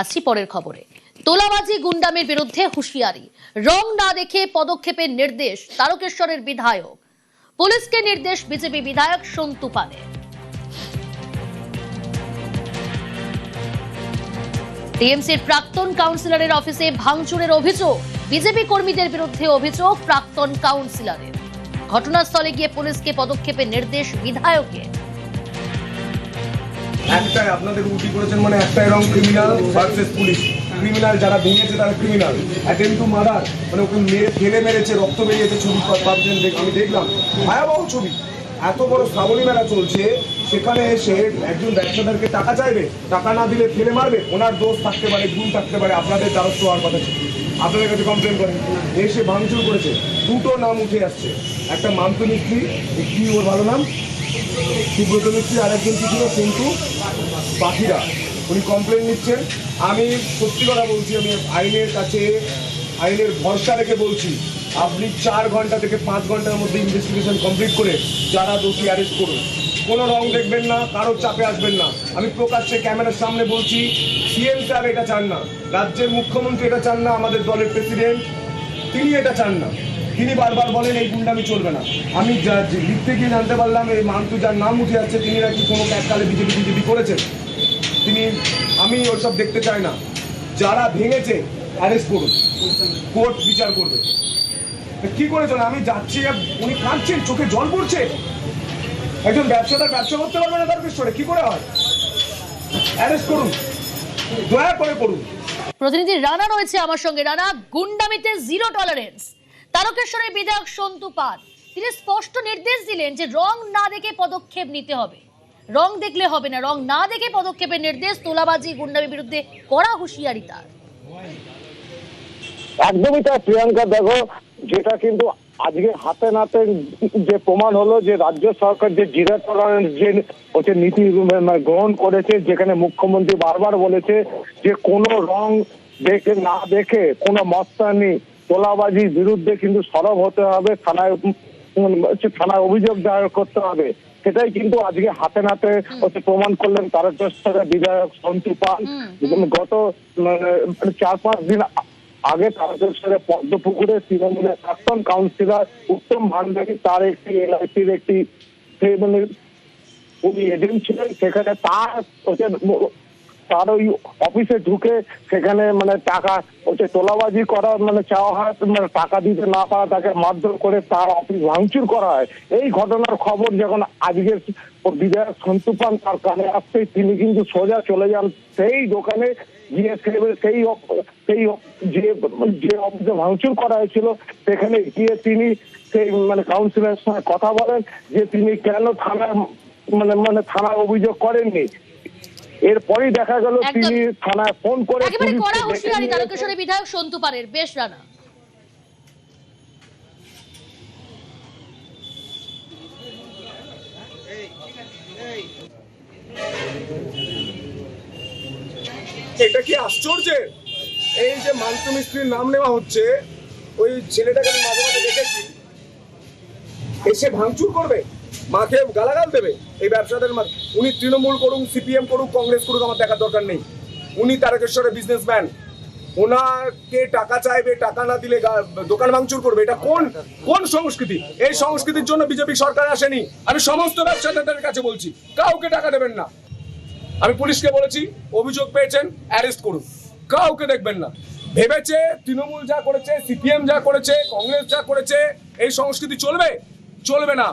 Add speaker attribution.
Speaker 1: আসছি পরের খবরে। তোলাবাজি গুন্ডামের বিরুদ্ধে হুঁশিয়ারি, রং না দেখে পদক্ষেপের নির্দেশ তারকেশ্বরের বিধায়ক। পুলিশকে নির্দেশ বিজেপি বিধায়ক সন্তু পালের। টিএমসির প্রাক্তন কাউন্সিলরের অফিসে ভাঙচুরের অভিযোগ, বিজেপি কর্মীদের বিরুদ্ধে অভিযোগ প্রাক্তন কাউন্সিলরের। ঘটনাস্থলে গিয়ে পুলিশকে পদক্ষেপের নির্দেশ বিধায়কের।
Speaker 2: একটাই আপনাদের উল্টি করেছেন, মানে একটাই রং, ক্রিমিনাল ভার্সেস পুলিশ। ক্রিমিনাল যারা ভেঙেছে তারা ক্রিমিনাল, অ্যাটেম্প টু মার্ডার, মানে ওকে ফেলে মেরেছে, রক্ত বেরিয়েছে, ছবি পাচ্ছেন, আমি দেখলাম ভয়াবহ ছবি। এত বড় শ্রাবণী মেলা চলছে, সেখানে এসে একজন ব্যবসাদারকে টাকা চাইবে, টাকা না দিলে ফেলে মারবে। ওনার দোষ থাকতে পারে, ভুল থাকতে পারে, আপনাদের দ্বারস্থ হওয়ার কথা ছিল, আপনাদের কাছে কমপ্লেন করেন, এসে ভাঙচুর করেছে। দুটো নাম উঠে আসছে, একটা মান্তু মিস্ত্রি, কি ওর ভালো নাম, সুব্রত মিস্ত্রি, আর একজন কি ছিল সন্তু পাখিরা, উনি কমপ্লেন নিচ্ছেন। আমি সত্যি কথা বলছি, আমি আইনের কাছে, আইনের ভরসা রেখে বলছি, আপনি 4 ঘন্টা থেকে 5 ঘন্টার মধ্যে ইনভেস্টিগেশন কমপ্লিট করে যারা দোষী অ্যারেস্ট করুন। কোনো রং দেখবেন না, কারোর চাপে আসবেন না। আমি প্রকাশ্যে ক্যামেরার সামনে বলছি, সিএম স্যার এটা চান না, রাজ্যের মুখ্যমন্ত্রী এটা চান না, আমাদের দলের প্রেসিডেন্ট তিনি এটা চান না। তিনি বারবার বলেন এই গুন্ডামি চলবে না। আমি লিখতে গিয়ে জানতে পারলাম এই মান্তু যার নাম উঠে যাচ্ছে, তিনি নাকি কোনো এককালে বিজেপি করেছেন। তিনি, আমি ওইসব দেখতে চাই না। যারা ভেঙেছে অ্যারেস্ট করুন, কোর্ট বিচার করবে। কি করেছেন? আমি যাচ্ছি, উনি কাঁদছেন, চোখে জল পড়ছে। একজন ব্যবসাদার ব্যবসা করতে পারবে না তারকেশ্বরে, কি করে হয়? অ্যারেস্ট করুন, দয়া করে করুন।
Speaker 1: প্রতিনিধি রানা রয়েছে আমার সঙ্গে। রানা, গুন্ডামিতে জিরো টলারেন্স, তারকেশ্বরের বিধায়ক সন্তু পাল তিনি স্পষ্ট নির্দেশ দিলেন যে রং না দেখে পদক্ষেপ নিতে হবে, রং দেখলে হবে না, রং না দেখে পদক্ষেপের নির্দেশ। তোলাবাজি গুন্ডামির বিরুদ্ধে কড়া হুঁশিয়ারি তার।
Speaker 3: একদমই তাই প্রিয়াঙ্কা, দেখো যেটা কিন্তু আজকে হাতে নাতে যে প্রমাণ হলো যে রাজ্য সরকার যে জিরো টলারেন্স যে নীতি গ্রহণ করেছে, যেখানে মুখ্যমন্ত্রী বারবার বলেছে যে কোনো রং দেখে না দেখে কোনো মস্তানি তোলাবাজির বিরুদ্ধে কিন্তু সরব হতে হবে, থানায় অভিযোগ দায়ের করতে হবে। সেটাই কিন্তু আজকে হাতে নাতে প্রমাণ করলেন তারকেশ্বরের বিধায়ক সন্তু পাল। গত 4-5 দিন আগে তারকেশ্বরের পদ্মপুকুরে তৃণমূলের প্রাক্তন কাউন্সিলর উত্তম ভান্ডারী, তার একটি এলআইসির একটি উনি এজেন্ট ছিলেন, সেখানে তার ওই অফিসে ঢুকে সেখানে টাকা তোলাবাজি করা চাওয়া হয়, টাকা দিতে না পারা তাকে মারধর করে তার অফিস ভাঙচুর করা হয়। এই ঘটনার খবর যখন আজকে বিধায়ক সন্তু পাল তার কানে আসছে, তিনি কিন্তু সোজা চলে যান সেই দোকানে গিয়ে, সেই যে অফিসে ভাঙচুর করা হয়েছিল সেখানে গিয়ে তিনি সেই কাউন্সিলরের সঙ্গে কথা বলেন যে তিনি কেন থানায় অভিযোগ করেননি। এরপরই দেখা গেল তিনি থানায় ফোন করে
Speaker 1: একেবারে কড়া হুঁশিয়ারি তারকেশ্বরের বিধায়ক সন্তু পালের। বেশ রানা,
Speaker 2: এটা কি আশ্চর্য? এই যে মান্তু মিস্ত্রির নাম নেওয়া হচ্ছে, ওই ছেলেটাকে আমি মাঝে মাঝে দেখেছি, এসে ভাঙচুর করবে, মাকে গালাগাল দেবে এই ব্যবসাদের মাঝে। উনি তৃণমূল করুক, সিপিএম করুক, কংগ্রেস করুক, আমার দেখার দরকার নেই। উনি তারকেশ্বরের বিজনেসম্যান, ওনাকে টাকা চাইবে, টাকা না দিলে দোকান ভাঙচুর করবে। এটা কোন সংস্কৃতি? এই সংস্কৃতির জন্য বিজেপি সরকার আসেনি। আমি সমস্ত ব্যবসাদারদের কাছে বলছি, কাউকে টাকা দেবেন না। আমি পুলিশকে বলেছি, অভিযোগ পেয়েছেন অ্যারেস্ট করুন, কাউকে দেখবেন না। ভেবেছে তৃণমূল যা করেছে, সিপিএম যা করেছে, কংগ্রেস যা করেছে, এই সংস্কৃতি চলবে না।